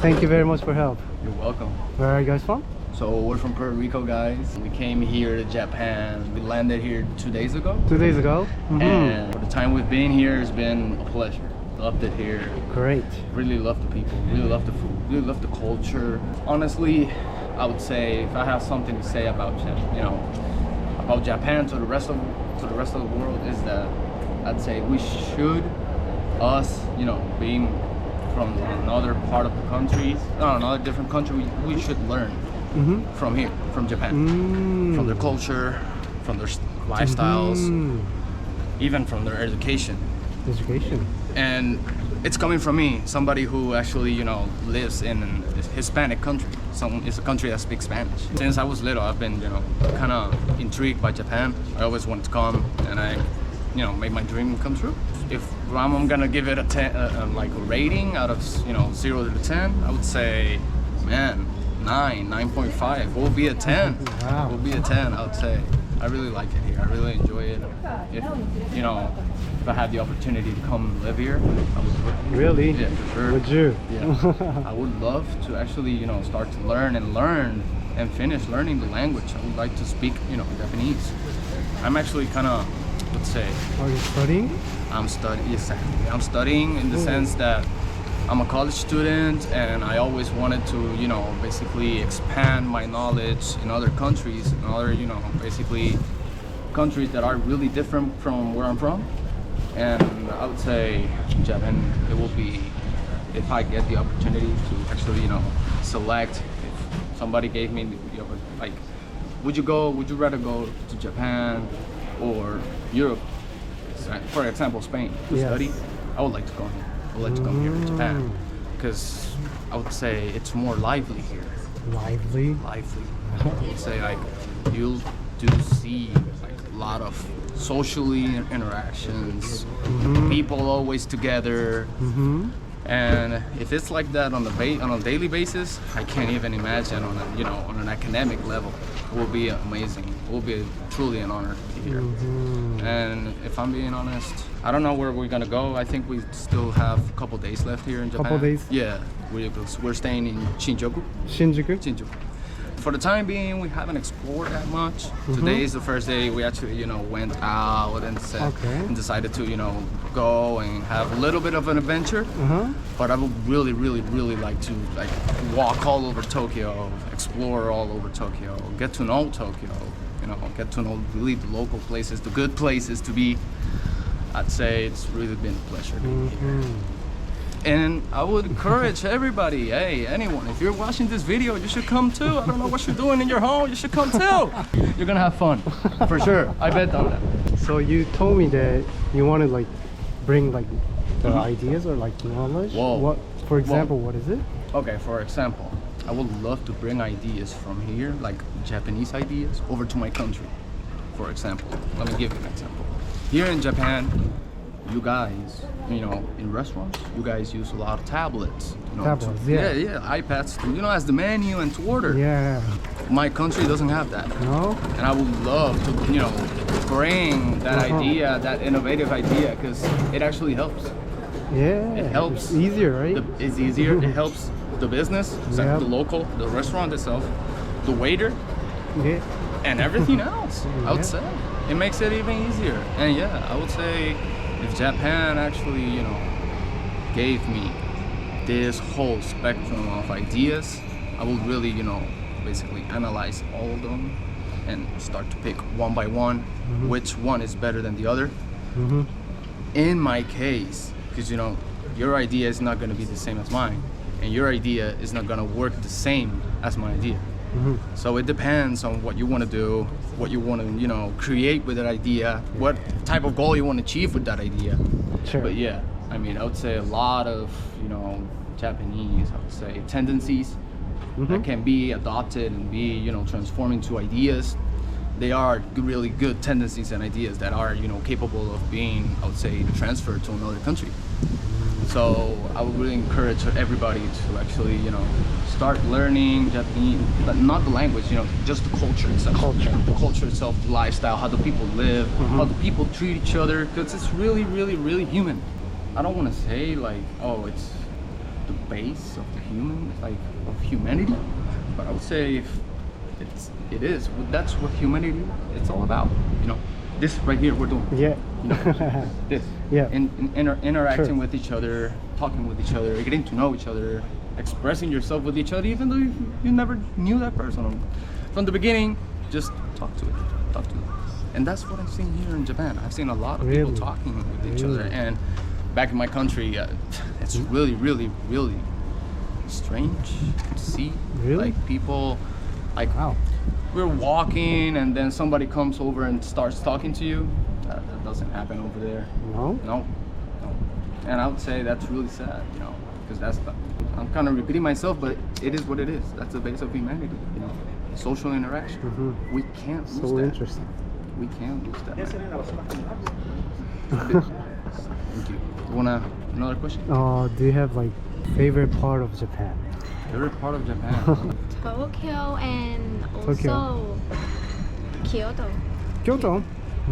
Thank you very much for help. You're welcome. Where are you guys from? So we're from Puerto Rico, guys. We came here to Japan. We landed here 2 days ago. 2 days ago. And for the time we've been here, it's been a pleasure. Loved it here. Great. Really love the people. Really love the food. Really love the culture. Honestly, I would say if I have something to say about about Japan to the rest of the world, is that I'd say we should, being from another part of the country, another different country, we should learn from here, from Japan, from their culture, from their lifestyles, even from their education. And it's coming from me, somebody who actually, lives in a Hispanic country. It's a country that speaks Spanish. Since I was little, I've been, kind of intrigued by Japan. I always wanted to come, and I, made my dream come true. If I'm gonna give it a 10, a rating out of 0 to 10, I would say, 9.5. We'll be a 10. Wow. We'll be a 10. I would say. I really like it here. I really enjoy it. If if I had the opportunity to come live here, I would. Really? Yeah, for sure. Would you? Yeah. I would love to actually, start to learn and finish learning the language. I would like to speak, Japanese. I'm actually kind of, let's say. Are you studying? I'm studying in the sense that I'm a college student, and I always wanted to, basically expand my knowledge in other countries, in other, basically countries that are really different from where I'm from. And I would say Japan, it will be, if I get the opportunity to actually, select, if somebody gave me the opportunity, would you rather go to Japan or Europe? For example, Spain, to study, I would like to go here. I would like to come here to Japan, because I would say it's more lively here. Lively? Lively. I would say you'll do see a lot of socially interactions, people always together, and if it's like that on a daily basis, I can't even imagine on an academic level. It will be amazing. It will be truly an honor to be here. And if I'm being honest, I don't know where we're gonna go. I think we still have a couple days left here in Japan. Couple days? Yeah, we're staying in Shinjuku. Shinjuku? For the time being, we haven't explored that much. Today is the first day we actually, went out and decided to, go and have a little bit of an adventure. But I would really, really, really like to walk all over Tokyo, explore all over Tokyo, get to know Tokyo, get to know really the local places, the good places to be. I'd say it's really been a pleasure being here. And I would encourage everybody, hey, anyone, if you're watching this video, you should come too. I don't know what you're doing in your home, you should come too. You're gonna have fun, for sure. I bet on that. So you told me that you want to bring the ideas or knowledge. Whoa. What, for example, what is it? Okay, for example, I would love to bring ideas from here, like Japanese ideas, over to my country. For example, let me give you an example. Here in Japan, you guys, in restaurants, you guys use a lot of tablets. Tablets, yeah, iPads, as the menu and to order. Yeah. My country doesn't have that. No? And I would love to, bring that idea, that innovative idea, because it actually helps. Yeah. It helps. It's easier, right? It's easier. It helps the business, the restaurant itself, the waiter, and everything else. I would say it makes it even easier. And I would say if Japan actually, gave me this whole spectrum of ideas, I would really, basically analyze all of them and start to pick one by one which one is better than the other. In my case, because your idea is not going to be the same as mine, and your idea is not going to work the same as my idea. So it depends on what you want to do, what you want to, create with that idea, what type of goal you want to achieve with that idea. Sure. But I would say a lot of, Japanese, I would say, tendencies that can be adopted and be, transformed into ideas. They are really good tendencies and ideas that are, capable of being, I would say, transferred to another country. So I would really encourage everybody to actually, start learning Japanese, but not the language, just the culture itself. The culture itself, the lifestyle, how the people live, how the people treat each other, because it's really, really, really human. I don't want to say it's the base of the of humanity. But I would say if it is. That's what humanity it's all about. You know, this right here we're doing. Yeah. You know, this. Yeah. Interacting Sure. with each other, talking with each other, getting to know each other, expressing yourself with each other, even though you never knew that person from the beginning. Just talk to it. And that's what I've seen here in Japan. I've seen a lot of people Really? talking with each other. And back in my country, it's really, really, really strange to see. Really? Like people, like Wow. we're walking and then somebody comes over and starts talking to you. That doesn't happen over there. No? No. And I would say that's really sad, you know, because I'm kind of repeating myself, but it is what it is. That's the base of humanity, you know, social interaction. Mhm. We can't lose So that. interesting. We can't lose that. Thank you. You wanna another question? Do you have like favorite part of Japan? Favorite part of Japan? Tokyo and Tokyo. also Kyoto. Kyoto?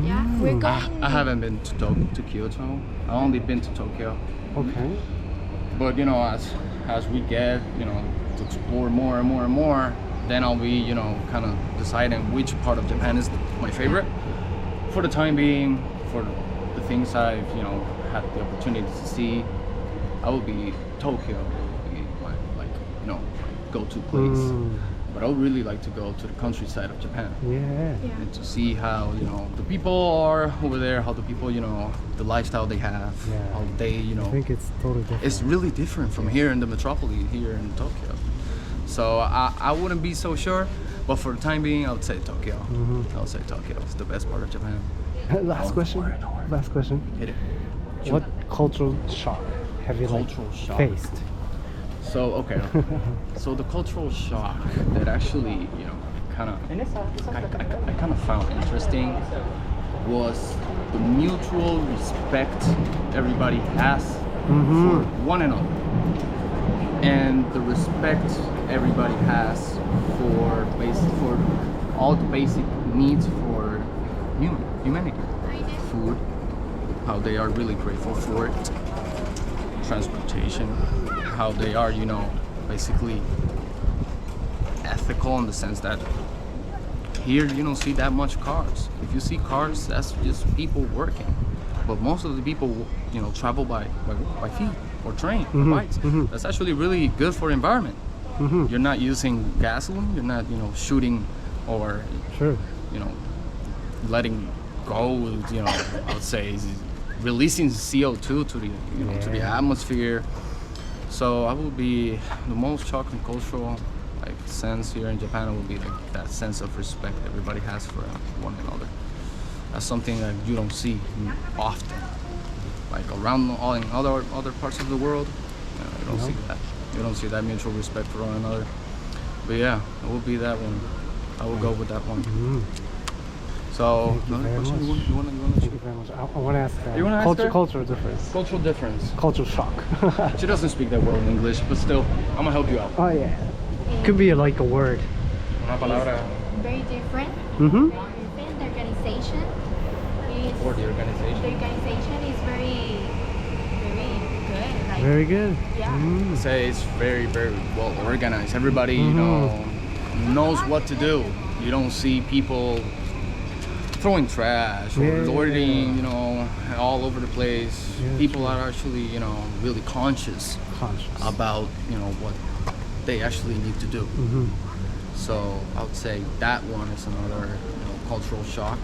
Yeah, we're going. I haven't been to Kyoto. I've only been to Tokyo. Okay. But you know, as we get, you know, to explore more and more and more, then I'll be, you know, kind of deciding which part of Japan is my favorite. For the time being, for the things I've, you know, had the opportunity to see, I would be Tokyo, would be my, like, you know, go-to place. But I would really like to go to the countryside of Japan. Yeah. Yeah. And to see how, you know, the people are over there, how the people, you know, the lifestyle they have, Yeah. how they, you know, I think it's totally different. it's really different from here in the metropolis, here in Tokyo. So I wouldn't be so sure, but for the time being, I would say Tokyo. I would say Tokyo is the best part of Japan. Last question. Last question. Hit it. What cultural shock have you like Cultural shock. faced? So okay, so the cultural shock that actually, you know, kind of I kind of found interesting was the mutual respect everybody has for one another, and the respect everybody has for all the basic needs for humanity. Food, how they are really grateful for it. Transportation, how they are, you know, basically ethical in the sense that here you don't see that much cars. If you see cars, that's just people working. But most of the people, you know, travel by feet or train or bikes. That's actually really good for the environment. You're not using gasoline. You're not, you know, shooting or, Sure. you know, letting go. You know, I would say releasing CO2 to the, you know, to the atmosphere. So I would be the most shocking cultural like sense here in Japan would be like that sense of respect everybody has for one another. That's something that you don't see often. Like around all in other parts of the world, you don't see that. You don't see that mutual respect for one another. But yeah, it would be that one. I will go with that one. So Thank you another very question much. you want Thank you very much. I want to ask You wanna ask her? cultural difference. Cultural difference. Cultural shock. She doesn't speak that well in English, but still, I'm gonna help you out. Oh yeah. Could be like a word. Una palabra Very different. Mm-hmm. The organization is for the organization. the organization is very good. Like, Very good. Yeah. Say it's very, very well organized. Everybody, you know, knows what to do. You don't see people throwing trash or Yeah. loitering, you know, all over the place. Yeah, People are actually, you know, really conscious Conscious. about, you know, what they actually need to do. So I would say that one is another, you know, cultural shock.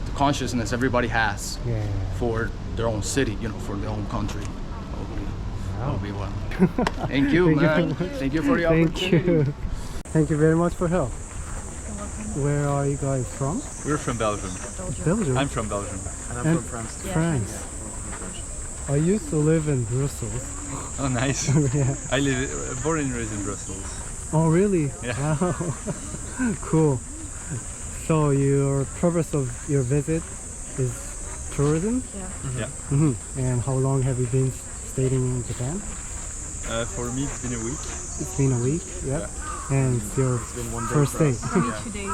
The consciousness everybody has Yeah. for their own city, you know, for their own country. That would be one. Thank you, Thank you man. very much. Thank you for the Thank opportunity. you. Thank you very much for help. Where are you guys from? We're from Belgium. Belgium. I'm from Belgium. And I'm from France. France. I used to live in Brussels. Oh, nice. Yeah. I live born and raised in Brussels. Oh, really? Yeah. Wow. Cool. So your purpose of your visit is tourism? Yeah. And how long have you been staying in Japan? For me, it's been a week. It's been a week. Yeah. And it's your been one day first for day. us. Yeah. 2 days.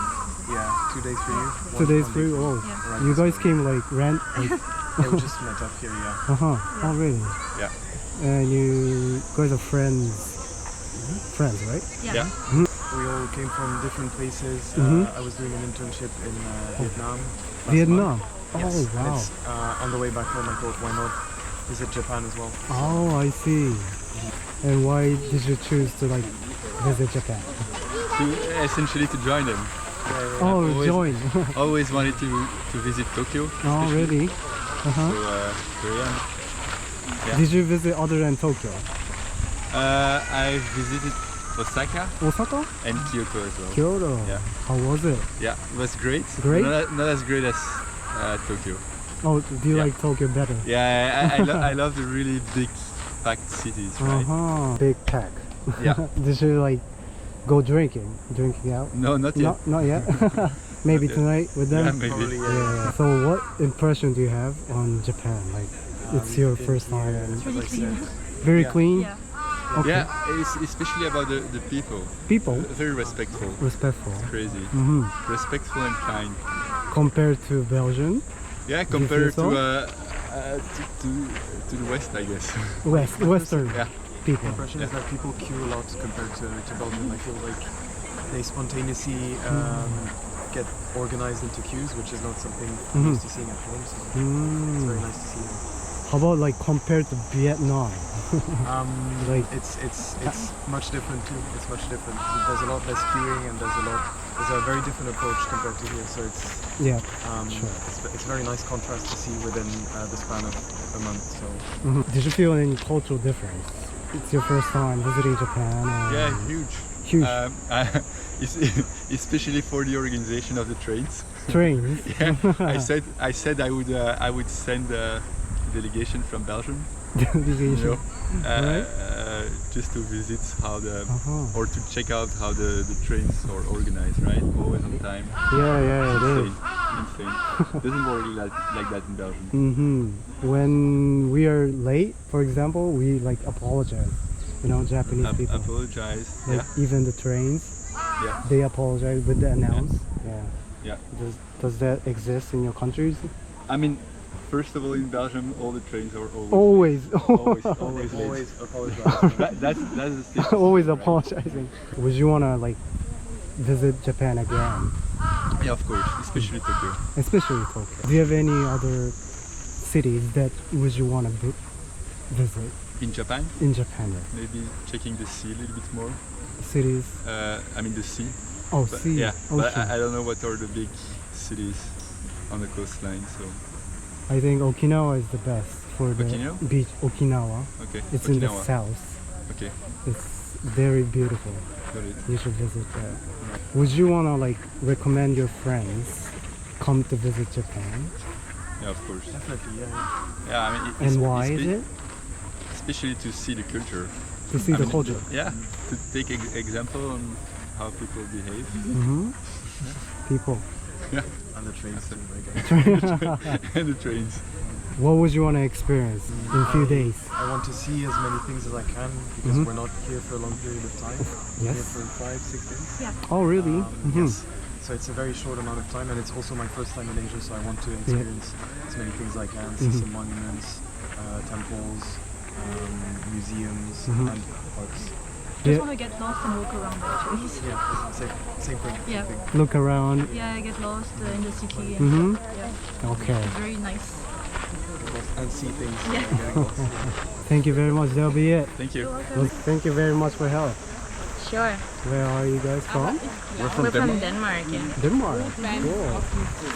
Yeah, 2 days for you. 2 days for you. Oh, you guys came like Yeah, we just met up here, yeah. Oh really? Yeah. and you guys are friends. Friends, right? Yeah. We all came from different places. I was doing an internship in Vietnam. last Vietnam. month. Oh, Yes, and wow. it's, on the way back home, I thought, why not visit Japan as well? Oh, I see. And why did you choose to like visit Japan? Essentially to join them. Oh, always- join. Always wanted to visit Tokyo. Oh, especially. really? So Uh-huh. here I am. Yeah. Did you visit other than Tokyo? I visited Osaka Osaka? and Kyoto as well. Kyoto? Yeah. How was it? Yeah, it was great. Great? Not as great as Tokyo. Oh, do you Yeah. like Tokyo better? Yeah, I love the really big packed cities, right? Uh-huh. Big pack. Yeah. Did you like go drinking out? No, not yet. Not yet. Maybe Not yet. tonight with them. Yeah, maybe. Probably, Yeah. So what impression do you have on Japan? Like it's your first time and As I said, very Yeah. clean? Yeah. Okay. Yeah, especially about the people. People Very respectful. respectful. Crazy. Hmm. Respectful and kind. Compared to Belgium, Yeah, feel compared so? to the West, I guess. Western Yeah. people. impression is that people queue a lot compared to Belgium. I feel like they spontaneously get organized into queues, which is not something I'm used to seeing at home. So it's Mm. very nice to see. How about like compared to Vietnam? Like- It's much different too. It's much different. There's a lot less queuing and there's a very different approach compared to here. So Yeah. Sure. it's very nice contrast to see within the span of a month. So Mhm. Did you feel any cultural difference? It's your first time visiting Japan. And Yeah, huge. Huge. Especially for the organization of the trains. Trains. Yeah, I said I would send a delegation from Belgium, you Delegation. know, Right. just to visit how Uh-huh. or to check out how the trains are organized, right? Always on time. Yeah, it is. Insane. Doesn't work like that in Belgium. Mm-hmm. When we are late, for example, we like apologize. You know, Japanese people. Apologize. Like even the trains, Yeah. they apologize with the announce. Yeah. Yeah. Does that exist in your countries? I mean, first of all, in Belgium, all the trains are Always. always late. always apologize. That's the thing. Always apologizing. Would you wanna like visit Japan again, Yeah, of course, especially Tokyo. especially Tokyo? Do you have any other cities that would you wanna visit In Japan, in Japan? maybe checking the sea a little bit more. Cities? I mean the sea. Oh, But, sea. yeah, but Ocean. I don't know what are the big cities on the coastline. So I think Okinawa is the best for the Okinawa? beach. Okinawa. okay, It's in the Okinawa. south. Okay, It's very beautiful. got it. You should visit there. Would you wanna like recommend your friends come to visit Japan? Yeah, of course. Definitely, yeah. Yeah, I mean, And why is it? Especially to see the culture. To see I the mean, culture. Yeah, to take example on how people behave. Mm-hmm. People. Yeah, And the trains too, I guess. and the trains. What would you want to experience in a few days? I want to see as many things as I can because we're not here for a long period of time. We're Yes. here for 5-6 days. Oh, really? Mhm. Yes. So it's a very short amount of time, and it's also my first time in Asia. So I want to experience as many things as I can. See some monuments, temples, museums, and parks. Just Yeah. want to get lost and walk around actually. Yeah, same thing. Yeah. Same thing. Look around. Yeah, get lost in the city and Mhm. yeah, Okay. very nice. And see things. Yeah. Getting lost. Thank you very much. That'll be it. Thank you. Well, thank you very much for help. Sure. Where are you guys from? We're from Denmark, yeah. Denmark. Cool.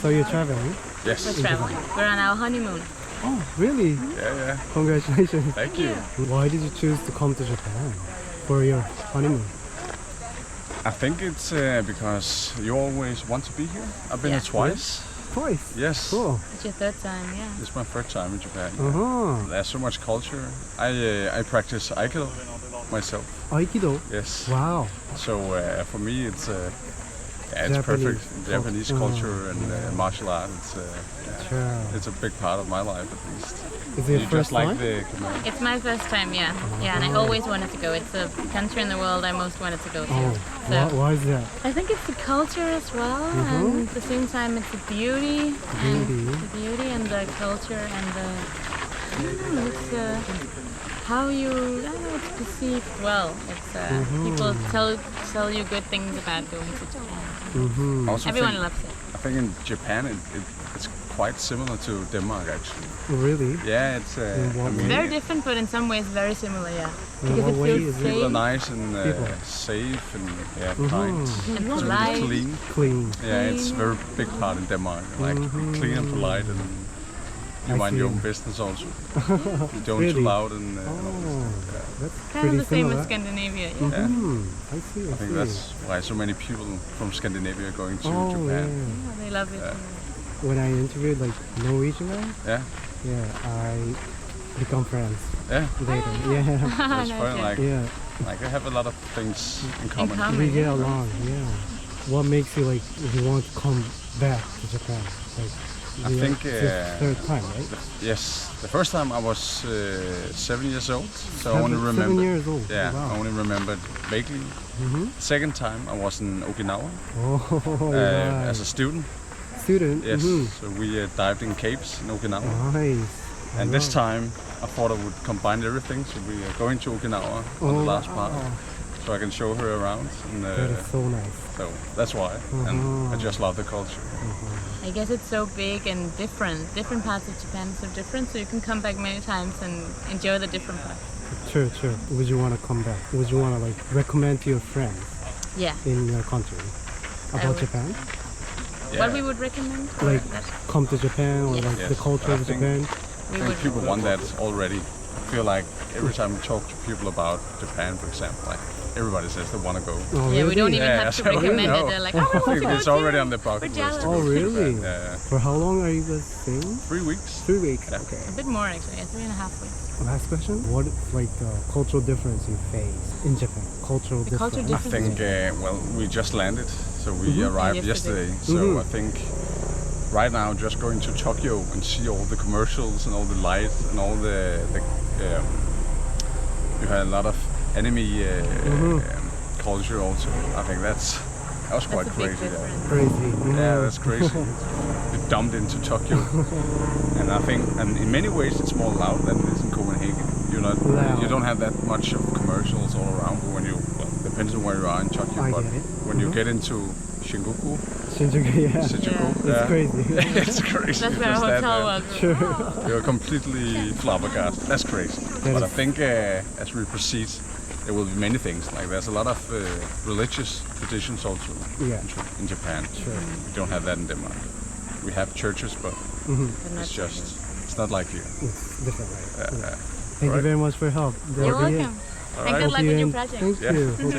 So you're traveling? Yes. We're traveling. We're on our honeymoon. Oh, really? Yeah. Congratulations. Thank you. Why did you choose to come to Japan for your honeymoon? I think it's because you always want to be here. I've been Yeah. here twice. Twice. Yes. Cool. It's your third time, yeah. This is my third time in Japan. Uh-huh. There's so much culture. I practice Aikido myself. Aikido. Yes. Wow. So for me, it's Japanese perfect. culture. Japanese culture and martial art. Sure. It's a big part of my life, at least. Is it your You first just like time? the command. It's my first time, yeah. Yeah, and I always wanted to go. It's the country in the world I most wanted to go to. Oh, So why is that? I think it's the culture as well, and at the same time it's the beauty, and the beauty and the culture and the. It's how you, I don't know, it's perceived well. It's people tell you good things about going to Japan. Also Everyone think- loves it. I think in Japan it's quite similar to Denmark actually. Really? Yeah, it's what way? Very different, but in some ways very similar, yeah. In Because what it way feels is it? people are safe nice and People. safe and kind. and Really polite. clean. Clean. Yeah, it's a very big part in Denmark. Like clean and polite, and you I mind your see. own business also. You don't too Really? loud and. Oh, that's Kind pretty of the same similar. with Scandinavia, yeah. Yeah. I see. I think that's why so many people from Scandinavia are going to Oh, Japan. Yeah, they love it. When I interviewed like Norwegian guys, Yeah, I become friends yeah. later. Yeah, That's Nice, fun. yeah. Like, yeah, like I have a lot of things in common. common. we get along. Yeah. What makes you like you want to come back to Japan? Like, I think, it's your third time, right? Yes, the first time I was 7 years old, so I only 7 remember. years old. Yeah, Wow. I only remembered vaguely. Mm-hmm. Second time I was in Okinawa Oh, yeah. as a student. Student. Yes, Mhm. so we dived in caves in Okinawa. Nice. And this Wow. time I thought I would combine everything, so we are going to Okinawa on the last part, wow. so I can show her around. And, That is so nice. so that's why, and I just love the culture. I guess it's so big and different. Different parts of Japan are so different, so you can come back many times and enjoy the different parts. True, true. Would you want to come back? Would you want to like recommend to your friends Yeah. in your country about would. Japan? Yeah. What we would recommend? Or Like that come to Japan or Yes. like the Yes, culture I of think- Japan? we I think would. people want that already. I feel like every time we talk to people about Japan, for example, like everybody says they want to go. Oh, Yeah, we don't really? even Yeah, have to so we recommend it. know. They're like, I oh, we want think to go it's too. already on the bucket We're list. to jealous. go Oh, to really? Japan. Yeah. For how long are you guys staying? 3 weeks. 3 weeks. Yeah. Okay. A bit more actually, yeah, 3.5 weeks. Last question. What is like the cultural difference you face in Japan? Cultural The cultural difference. I think, well, we just landed, so we arrived Yesterday. yesterday. So I think right now just going to Tokyo and see all the commercials and all the lights and all the you had a lot of anime culture also. I think that was quite That's a big crazy. Yeah. difference. Crazy. Yeah, that's crazy. We dumped into Tokyo, and I think, and in many ways, it's more loud than it is in Copenhagen. Loud. You don't have that much of commercials all around. But when you, well, depends on where you are in Tokyo. I but get it. when you get into Shinjuku, Shinjuku, yeah. It's crazy. it's crazy. That's where our because hotel was. Sure. You're completely flabbergasted. That's crazy. But I is- think as we proceed, there will be many things. Like there's a lot of religious traditions also Yeah. in Japan. Sure. We don't have that in Denmark. We have churches, but But not it's just it's not like here. It's different, right? Yeah. Thank you Right. very much for your help. You're That'll be it. welcome. And good Hope luck you with your en- project. Thank Yeah. you. Hope